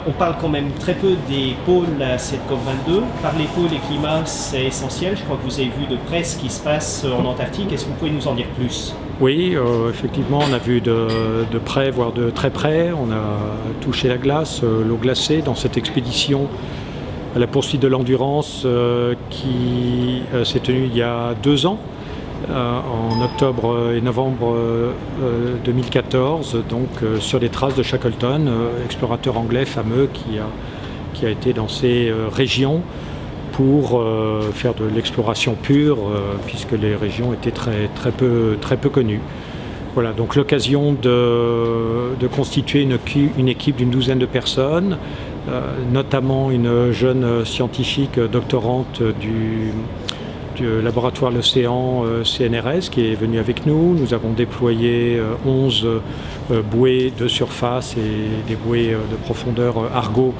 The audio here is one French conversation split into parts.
On parle quand même très peu des pôles à cette COP22. Parler pôles et climat, c'est essentiel. Je crois que vous avez vu de près ce qui se passe en Antarctique. Est-ce que vous pouvez nous en dire plus? Oui, effectivement, on a vu de près, voire de très près. On a touché la glace, l'eau glacée dans cette expédition à la poursuite de l'endurance qui s'est tenue il y a 2 ans, en octobre et novembre 2014, donc sur les traces de Shackleton, explorateur anglais fameux qui a été dans ces régions pour faire de l'exploration pure, puisque les régions étaient très peu connues. Voilà, donc l'occasion de constituer une équipe d'une 12aine de personnes, notamment une jeune scientifique doctorante du laboratoire L'Océan CNRS qui est venue avec nous. Nous avons déployé 11 bouées de surface et des bouées de profondeur Argo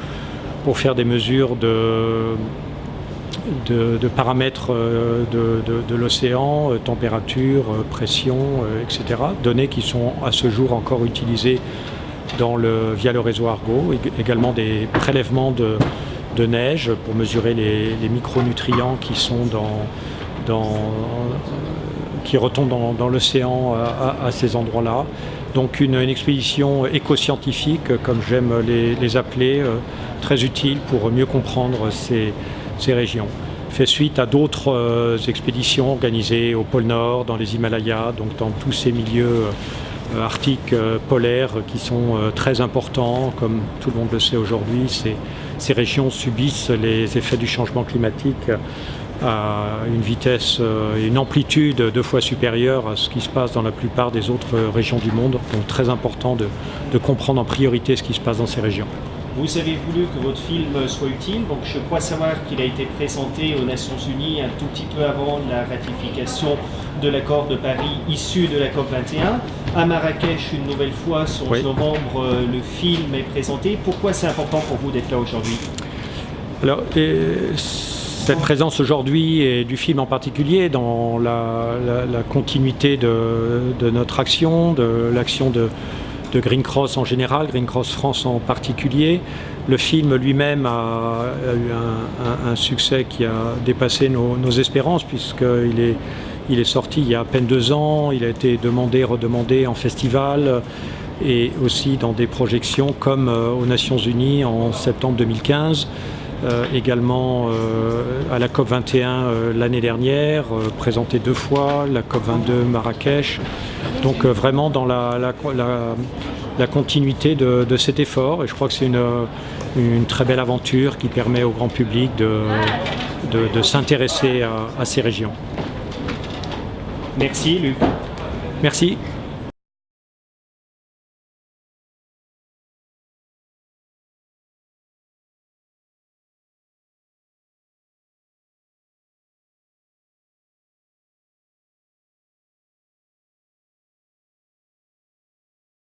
pour faire des mesures de paramètres de l'océan, température, pression, etc. Données qui sont à ce jour encore utilisées via le réseau Argo. Également des prélèvements de neige pour mesurer les micronutriments qui sont qui retombent dans l'océan à ces endroits-là. Donc une expédition éco-scientifique, comme j'aime les appeler, très utile pour mieux comprendre ces régions. Fait suite à d'autres expéditions organisées au pôle Nord, dans les Himalayas, donc dans tous ces milieux arctiques polaires qui sont très importants. Comme tout le monde le sait aujourd'hui, ces régions subissent les effets du changement climatique à une vitesse et une amplitude 2 fois supérieure à ce qui se passe dans la plupart des autres régions du monde. Donc très important de comprendre en priorité ce qui se passe dans ces régions. Vous avez voulu que votre film soit utile, donc je crois savoir qu'il a été présenté aux Nations Unies un tout petit peu avant la ratification de l'accord de Paris issu de la COP21. À Marrakech, une nouvelle fois, ce 11 novembre, le film est présenté. Pourquoi c'est important pour vous d'être là aujourd'hui? Alors, cette présence aujourd'hui et du film en particulier dans la continuité de notre action, de l'action de Green Cross en général, Green Cross France en particulier. Le film lui-même a eu un succès qui a dépassé nos espérances, puisqu'il est sorti il y a à peine 2 ans. Il a été demandé, redemandé en festival et aussi dans des projections comme aux Nations Unies en septembre 2015. Également à la COP21 l'année dernière, présenté 2 fois, la COP22 Marrakech. Donc vraiment dans la continuité de cet effort, et je crois que c'est une très belle aventure qui permet au grand public de s'intéresser à ces régions. Merci Luc. Merci.